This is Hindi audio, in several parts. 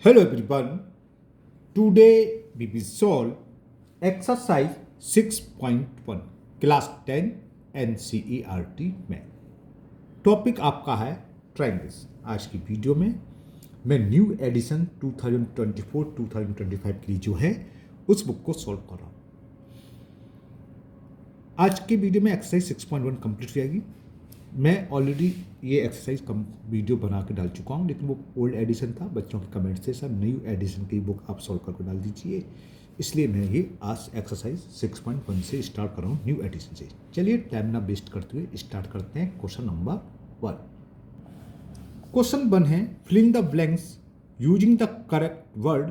Hello everyone. Today we will solve exercise 6.1 class 10 NCERT में। टॉपिक आपका है ट्रायंगल्स। आज की वीडियो में मैं न्यू एडिशन 2024-2025 की जो है उस बुक को सॉल्व कर रहा हूँ। आज की वीडियो में एक्सरसाइज 6.1 कंप्लीट हो जाएगी। मैं ऑलरेडी ये एक्सरसाइज वीडियो बना के डाल चुका हूँ, लेकिन वो ओल्ड एडिशन था। बच्चों के कमेंट से सर न्यू एडिशन की बुक आप सॉल्व करके डाल दीजिए, इसलिए मैं ये आज एक्सरसाइज 6.1 से स्टार्ट कर रहा हूँ, न्यू एडिशन से। चलिए टाइम ना वेस्ट करते हुए स्टार्ट करते हैं। Question number 1। क्वेश्चन 1 है filling the blanks using the correct word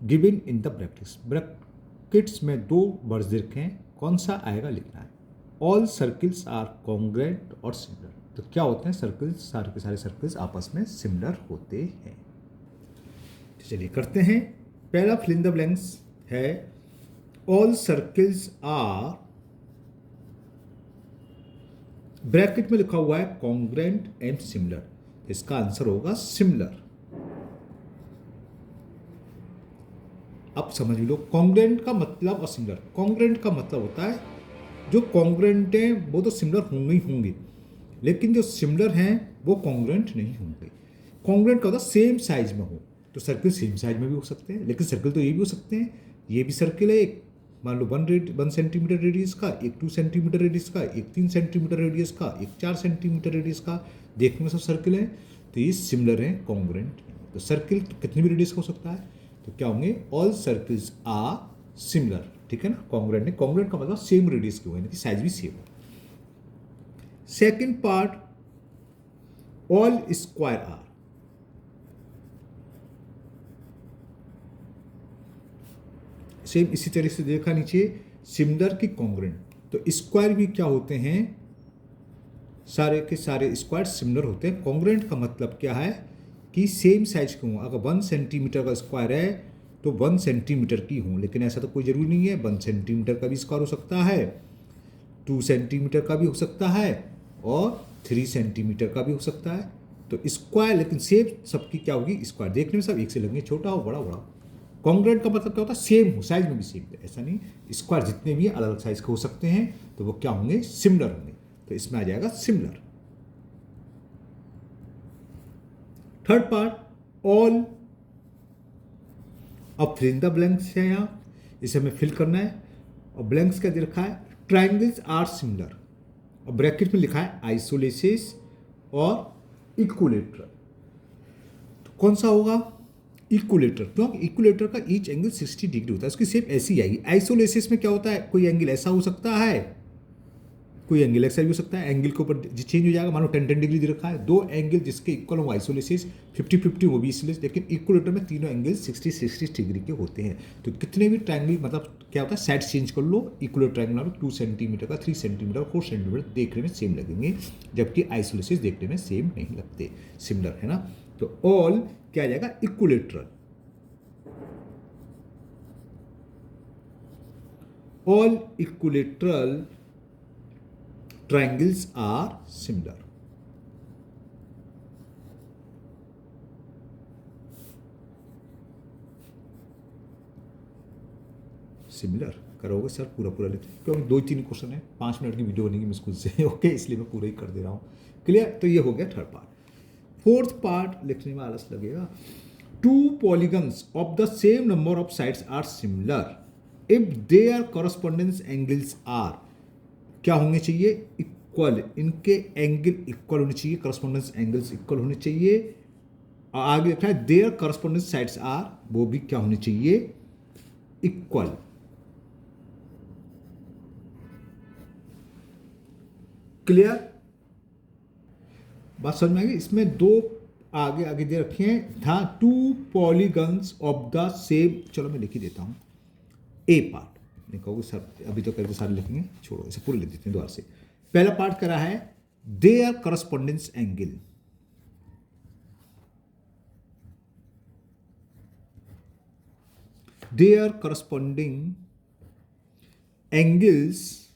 given in the brackets. Brackets में दो वर्ड्स देखे हैं, कौन सा आएगा लिखना है। ऑल सर्किल्स आर कॉन्ग्रुएंट और सिमिलर। तो क्या होते हैं सर्किल्स? सारे के सारे सर्किल्स आपस में सिमिलर होते हैं। तो चलिए करते हैं। पहला फिल इन द ब्लैंक्स है ऑल सर्किल्स आर, ब्रैकेट में लिखा हुआ है कॉन्ग्रुएंट एंड सिमिलर। इसका आंसर होगा सिमिलर। अब समझ लो कॉन्ग्रुएंट का मतलब और सिमिलर। कॉन्ग्रुएंट का मतलब होता है जो कॉन्ग्रुएंट हैं वो तो सिमिलर होंगे ही होंगे, लेकिन जो सिमिलर हैं वो कॉन्ग्रुएंट नहीं होंगे। कॉन्ग्रुएंट का होता है सेम साइज में हो, तो सर्किल सेम साइज में भी हो सकते हैं, लेकिन सर्किल तो ये भी हो सकते हैं। ये भी सर्किल है, एक मान लो 1 सेंटीमीटर रेडियस का, एक 2 सेंटीमीटर रेडियस का, एक 3 सेंटीमीटर रेडियस का, एक 4 सेंटीमीटर रेडियस का। देखने में सब सर्किल हैं, तो ये सिमिलर हैं, कॉन्ग्रुएंट। तो सर्किल तो कितनी भी रेडियस का हो सकता है, तो क्या होंगे? All circles are similar. ठीक है ना। कॉन्ग्रुएंट है, कॉन्ग्रुएंट का मतलब सेम रेडियस के हो, यानी कि साइज भी सेम हो। Second part all square are. Same इसी तरह से देखा नीचे, सिमिलर की कॉन्ग्रुएंट। तो स्क्वायर भी क्या होते हैं? सारे के सारे स्क्वायर सिमिलर होते हैं। कॉन्ग्रुएंट का मतलब क्या है कि सेम साइज के हों। अगर 1 सेंटीमीटर का स्क्वायर है तो 1 सेंटीमीटर की हों, लेकिन ऐसा तो कोई जरूरी नहीं है। 1 सेंटीमीटर का भी स्क्वायर हो सकता है, 2 सेंटीमीटर का भी हो सकता है, और 3 सेंटीमीटर का भी हो सकता है। तो स्क्वायर लेकिन शेप सबकी क्या होगी? स्क्वायर। देखने में सब एक से लगेंगे, छोटा हो बड़ा बड़ा। कॉन्ग्रुएंट का मतलब क्या होता है? सेम हो, साइज में भी सेम। ऐसा नहीं, स्क्वायर जितने भी अलग अलग साइज के हो सकते हैं, तो वो क्या होंगे? सिमिलर होंगे। तो इसमें आ जाएगा सिमिलर। Third part all. अब फिल इन द ब्लैंक्स है, यहाँ इसे हमें फिल करना है। और ब्लैंक्स क्या दे रखा है? ट्राइंगल्स आर सिमिलर, और ब्रैकेट में लिखा है आइसोलेसिस और इक्विलेटरल। तो कौन सा होगा? इक्विलेटर। क्योंकि इक्विलेटर का ईच एंगल 60 डिग्री होता है, उसकी शेप ऐसी आएगी। आइसोलेसिस में क्या होता है? कोई एंगल ऐसा हो सकता है, कोई एंगल ऐसा भी हो सकता है। एंगल के ऊपर चेंज हो जाएगा। मानो 10 डिग्री दे रखा है, दो एंगल जिसके इक्वल हो आइसोलेसिस, 50-50 वो भी इसलिए। लेकिन इक्विलेटर में तीनों एंगल 60-60 डिग्री के होते हैं। तो कितने भी ट्रायंगल मतलब क्या होता है, साइड चेंज कर लो। इक्विलेटर ट्रायंगल 2 सेंटीमीटर का, 3 सेंटीमीटर, 4 सेंटीमीटर देखने में सेम लगेंगे, जबकि आइसोलेसिस देखने में सेम नहीं लगते, सिमिलर है ना। तो ऑल क्या आ जाएगा? Equilateral. All equilateral triangles are similar. Similar करोगे सर? पूरा पूरा लिख, क्योंकि 2-3 क्वेश्चन है, 5 मिनट की वीडियो बनेगी मुश्किल से। ओके, इसलिए मैं पूरा ही कर दे रहा हूँ। क्लियर? तो ये हो गया थर्ड पार्ट। फोर्थ पार्ट लिखने में आलस लगेगा। 2 polygons of the same number of sides are similar if their corresponding angles are। क्या होने चाहिए? इक्वल। इनके एंगल इक्वल होने चाहिए, करस्पॉन्डेंस एंगल्स इक्वल होने चाहिए। और आगे लिखा है देयर करस्पॉन्डेंस साइड्स आर, वो भी क्या होने चाहिए? इक्वल। क्लियर? बात समझ में आ गई? इसमें दो आगे आगे दे रखे हैं था, 2 पॉलीगन्स ऑफ द सेम। चलो मैं लिख ही देता हूं। ए पार्ट नहीं कहोगे सर अभी तो करके सारे लिखेंगे, छोड़ो इसे पूरे लिख देते हैं दोबारा से। पहला पार्ट करा है their correspondence angle. Their corresponding angles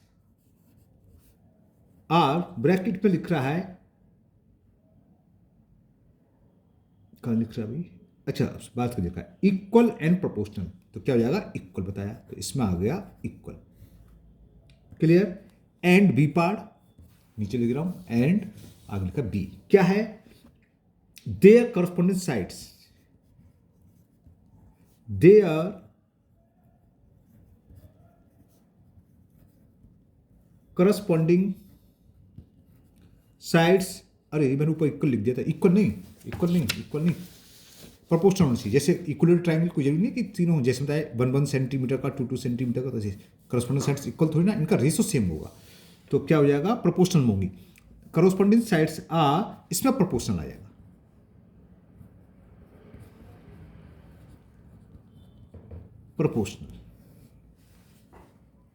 are, bracket पे लिख रहा है, कहां लिख रहा है भाई? अच्छा बात कर देखा इक्वल एंड प्रोपोर्शनल, तो क्या हो जाएगा इक्वल बताया, तो इसमें आ गया equal. Clear. And B part नीचे लिख रहा हूं, एंड आगे लिखा बी क्या है, their corresponding sides, their corresponding sides, अरे मैंने ऊपर इक्वल लिख दिया था, इक्वल नहीं, इक्वल नहीं, इक्वल नहीं, प्रोपोर्शनल होना चाहिए। जैसे इक्वल ट्रायंगल कोई जरूरी नहीं कि तीनों जैसे बताया 1 सेंटीमीटर का 2 सेंटीमीटर का, तो करस्पॉन्डिंग साइड्स इक्वल थोड़ी ना, इनका रेशो सेम होगा, तो क्या हो जाएगा प्रोपोर्शनल होंगी। करस्पॉन्डिंग साइड्स आ, इसमें प्रोपोर्शनल आ जाएगा, प्रोपोर्शनल।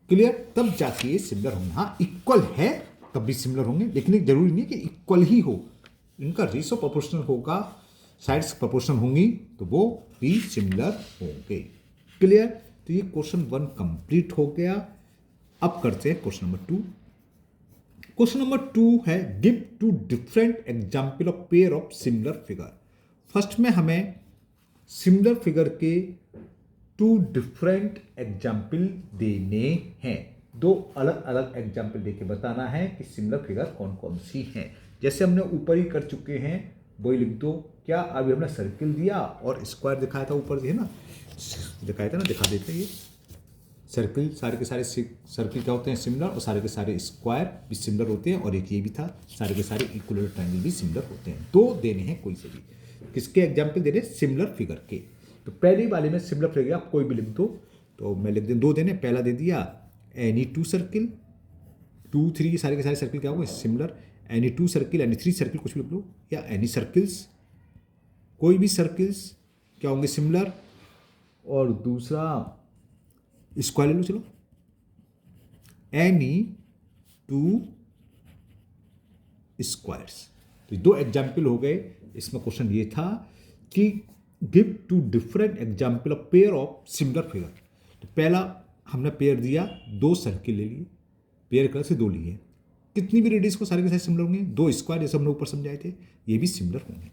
क्लियर, तब जाके ये सिमिलर होंगे। हाँ इक्वल है तब भी सिमिलर होंगे, लेकिन एक जरूरी नहीं कि इक्वल ही हो, इनका रेशो प्रोपोर्शनल होगा, साइड्स प्रोपोर्शनल होंगी तो वो भी सिमिलर होंगे। क्लियर, तो ये क्वेश्चन 1 कंप्लीट हो गया। अब करते हैं क्वेश्चन नंबर 2। क्वेश्चन नंबर 2 है give 2 different example of pair of similar figure. First में हमें सिमिलर फिगर के 2 डिफरेंट एग्जाम्पल देने हैं, 2 अलग अलग एग्जाम्पल देके बताना है कि सिमिलर फिगर कौन कौन सी हैं। जैसे हमने ऊपर ही कर चुके हैं वही लिख दो। क्या अभी हमने सर्किल दिया और स्क्वायर दिखाया था, ऊपर है ना दिखाया था ना, दिखा देते ये सर्किल, सारे के सारे सर्किल क्या होते हैं सिमिलर, और सारे के सारे स्क्वायर भी सिमिलर होते हैं, और एक ये भी था सारे के सारे इक्विलेटरल ट्रायंगल भी सिमिलर होते हैं। 2 देने हैं कोई से भी, किसके एग्जाम्पल दे रहे हैं सिमिलर फिगर के। तो पहली वाले में सिमिलर फिगर आप कोई भी लिख दो, तो मैं लिख दूँ 2 देने, पहला दे दिया एनी 2 सर्किल, 2 3 सारे के सारे सर्किल क्या होंगे similar, any 2 circle any 3 circle कुछ भी लिख लो, या एनी सर्किल्स, कोई भी सर्किल्स क्या होंगे सिमिलर, और दूसरा स्क्वायर ले लो, चलो एनी 2 स्क्वायर्स। तो 2 एग्जाम्पल हो गए। इसमें क्वेश्चन ये था कि give 2 different example of pair of similar figure. तो पहला हमने पेयर दिया, 2 सर्किल ले लिए, पेयर कलर से 2 लिए, कितनी भी रेडियस को सारे के सारे सिमिलर होंगे, 2 स्क्वायर जैसे हमने ऊपर समझाए थे ये भी सिमिलर होंगे।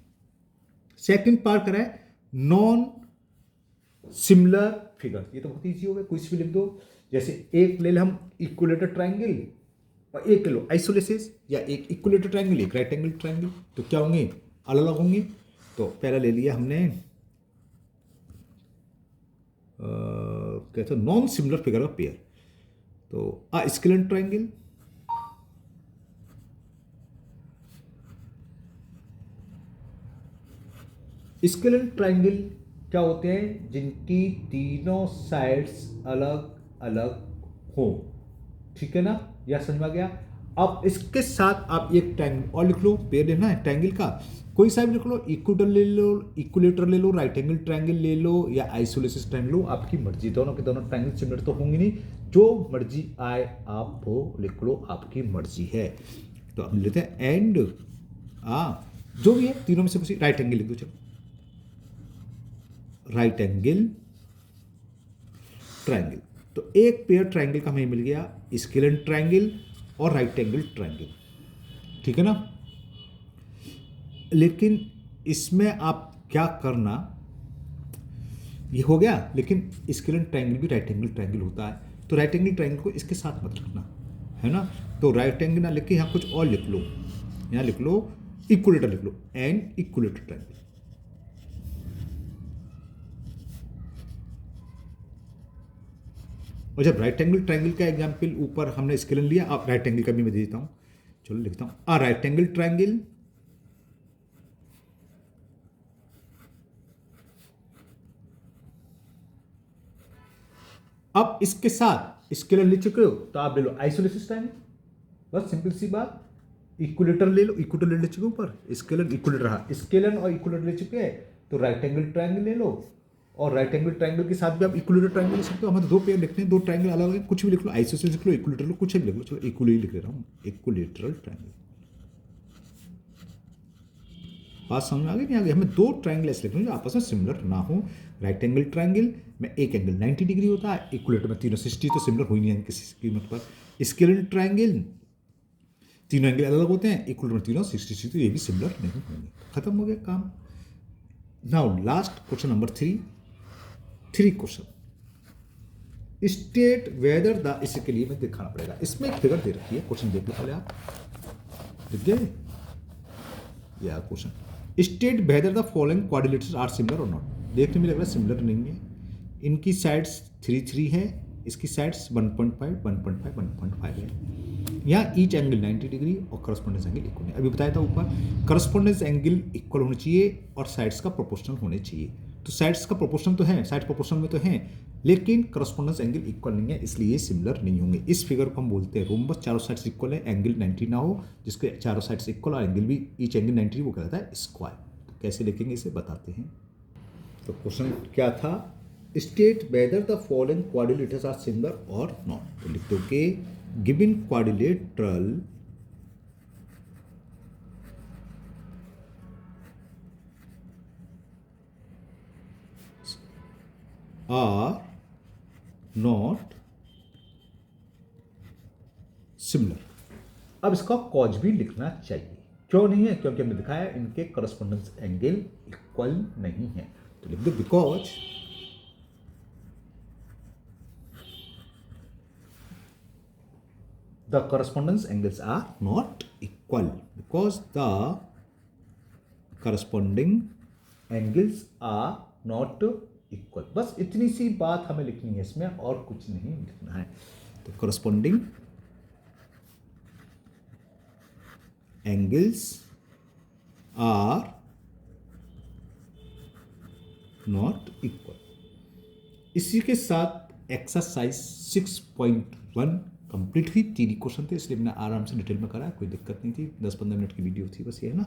सेकंड पार्ट करा है नॉन सिमिलर फिगर, ये तो बहुत ईजी हो गया, कुछ भी लिख दो। जैसे एक ले ले हम इक्विलेटर ट्रायंगल, और एक ले लो आइसोलेसिस, या एक इक्विलेटर ट्रायंगल एक राइट एंगल ट्रायंगल, तो क्या होंगे अलग अलग होंगे। तो पहला ले लिया हमने कहते नॉन सिमिलर फिगर का पेयर, तो स्केलेन ट्रायंगल, स्केलेन ट्रायंगल क्या होते हैं जिनकी तीनों साइड्स अलग अलग हो, ठीक है ना, यह समझ में आ गया। अब इसके साथ आप एक ट्रायंगल और लिख लो, पेयर लेना है ट्रायंगल का, कोई सा भी लिख लो, इक्विटर ले लो, इक्विलेटर ले लो, राइट एंगल ट्रायंगल ले लो, या आइसोलेसिस ट्रायंगल लो, आपकी मर्जी, दोनों के दोनों ट्रायंगल सिमिलर तो होंगे नहीं, जो मर्जी आए आप वो लिख लो, आपकी मर्जी है। तो हम लेते हैं एंड जो भी है तीनों में से कुछ राइट एंगल लिख दो, चलो राइट एंगल ट्रायंगल। तो एक पेयर ट्रायंगल का हमें मिल गया स्केलेन ट्रायंगल और राइट एंगल ट्रायंगल, ठीक है ना। लेकिन इसमें आप क्या करना, ये हो गया, लेकिन स्केलेन ट्रायंगल भी राइट एंगल ट्रायंगल होता है, तो राइट एंगल ट्रायंगल को इसके साथ मत रखना, है ना। तो राइट एंगल ना लिख के यहाँ कुछ और लिख लो, यहाँ लिख लो इक्विलेटर लिख लो, एंड इक्विलेटर ट्रायंगल। और जब राइट एंगल ट्रायंगल का एग्जाम्पल ऊपर हमने स्केलेन लिया, आप राइट एंगल का भी मैं दे देता हूँ, चलो लिखता हूँ राइट एंगल ट्रायंगल अब इसके साथ स्केलेन ले चुके हो तो आप ले लो आइसोलेसिस ट्रायंगल, बस सिंपल सी बात। इक्विलेटर ले लो, इक्विलेटर ले चुके ऊपर, स्केलेन इक्विलेटर रहा, स्केलेन और इक्विलेटर ले चुके हैं, तो राइट एंगल ट्रायंगल ले लो, और राइट एंगल ट्रायंगल के साथ भी आप इक्विलेटर ट्रायंगल ले सकते हो। हमें तो 2 पेयर लिखने हैं, 2 ट्रायंगल अलग अलग, कुछ भी लिख लो, आइसोसेलेस लिख लो, इक्विलेटर लो, कुछ भी लिख लो, चलो इक्वली लिख ले रहा हूँ, इक्विलेटरल ट्रायंगल। बात समझ में आ गई नहीं आ गई, हमें 2 ट्रायंगल ऐसे लिखने जो आपस में सिमिलर ना हो। राइट एंगल ट्रायंगल में एक एंगल 90 डिग्री होता है, इक्विलेटर में तीनों 60, तो सिमिलर हो ही नहीं है किसी कीमत पर। स्केलेन ट्रायंगल तीनों एंगल अलग होते हैं, इक्विलेटर में तीनों 60, तो ये भी सिमिलर नहीं होंगे। खत्म हो गया काम। Now last question number 3 question state whether the, इसी के लिए मैं दिखाना पड़ेगा, इसमें एक फिगर दे रखी है, क्वेश्चन देख लो पहले आप, दिख गए या question state whether the following coordinates are similar और नॉट। देखने में लग रहा है सिमिलर नहीं है, इनकी साइड्स 3 है, इसकी साइड्स 1.5 1.5 1.5 है, यहाँ ईच एंगल 90 डिग्री और करस्पॉन्डेंस एंगल इक्वल है। अभी बताया था ऊपर करस्पॉन्डेंस एंगल इक्वल होना चाहिए और साइड्स का प्रोपोर्शनल होने चाहिए, तो साइड्स का प्रोपोर्शन तो है, साइड प्रोपोर्शन में तो है, लेकिन करस्पॉन्डेंस एंगल इक्वल नहीं है, इसलिए ये सिमिलर नहीं होंगे। इस फिगर को हम बोलते हैं रोम्बस, चारों साइड्स इक्वल है, एंगल 90 ना हो, जिसके चारों साइड्स इक्वल और एंगल भी ईच एंगल 90, वो कहलाता है स्क्वायर। तो कैसे लिखेंगे इसे बताते हैं। तो क्वेश्चन क्या था, state whether the following quadrilaterals are similar और नॉट। तो लिख दो कि given quadrilateral are not similar. अब इसका कॉज भी लिखना चाहिए, क्यों नहीं है, क्योंकि हमने दिखाया इनके करस्पॉन्डेंस एंगल इक्वल नहीं है। तो लिख दो because the correspondence angles are not equal, because the corresponding angles are not equal। बस इतनी सी बात हमें लिखनी है इसमें, और कुछ नहीं लिखना है। तो corresponding angles are not equal। इसी के साथ एक्सरसाइज 6.1 कंप्लीट हुई। 3 क्वेश्चन थे, इसलिए मैंने आराम से डिटेल में करा, कोई दिक्कत नहीं थी, 10-15 मिनट की वीडियो थी बस, ये है ना।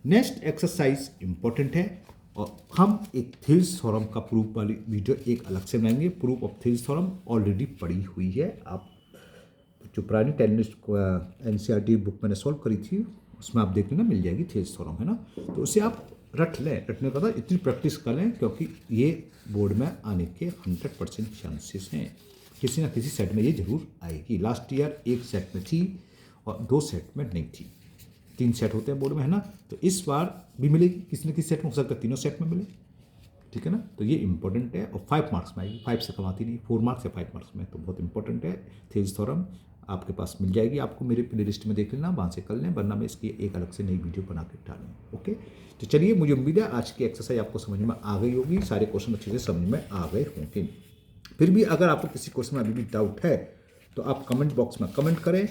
नेक्स्ट एक्सरसाइज इंपॉर्टेंट है, और हम एक थेल्स थ्योरम का प्रूफ वाली वीडियो एक अलग से बनाएंगे। Proof of Thales theorem already पड़ी हुई है, आप जो पुरानी NCERT बुक मैंने सॉल्व करी थी उसमें आप देख लेना, मिल जाएगी थेल्स थ्योरम, है ना। तो उसे आप रट लें, रटने का बाद इतनी प्रैक्टिस कर लें, क्योंकि ये बोर्ड में आने के 100% चांसेस हैं, किसी ना किसी सेट में ये जरूर आएगी। लास्ट ईयर एक सेट में थी और 2 सेट में नहीं थी, 3 सेट होते हैं बोर्ड में, है ना। तो इस बार भी मिलेगी, किसी न किसी सेट में, हो सकता है तीनों सेट में मिले, ठीक है ना। तो ये इंपॉर्टेंट है, और 5 मार्क्स में आएगी, 5 से कम आती नहीं, 4 मार्क्स या 5 मार्क्स में, तो बहुत इंपॉर्टेंट है। थेल्स थ्योरम आपके पास मिल जाएगी, आपको मेरे प्ले लिस्ट में देख लेना, वहाँ से कर लें, वरना मैं इसकी एक अलग से नई वीडियो बना के डालूँ। ओके, तो चलिए, मुझे उम्मीद है आज की एक्सरसाइज आपको समझ में आ गई होगी, सारे क्वेश्चन अच्छे से समझ में आ गए होंगे। फिर भी अगर आपको किसी क्वेश्चन में अभी भी डाउट है तो आप कमेंट बॉक्स में कमेंट करें,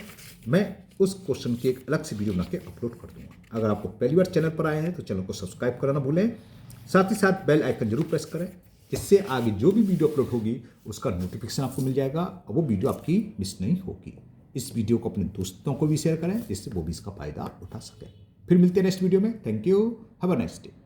मैं उस क्वेश्चन की एक अलग से वीडियो बना के अपलोड कर दूंगा। अगर आपको पहली बार चैनल पर आए हैं तो चैनल को सब्सक्राइब करना भूलें, साथ ही साथ बेल आइकन जरूर प्रेस करें, जिससे आगे जो भी वीडियो अपलोड होगी उसका नोटिफिकेशन आपको मिल जाएगा और वो वीडियो आपकी मिस नहीं होगी। इस वीडियो को अपने दोस्तों को भी शेयर करें, जिससे वो भी इसका फायदा उठा सकें। फिर मिलते हैं नेक्स्ट वीडियो में। Thank you, have a nice day.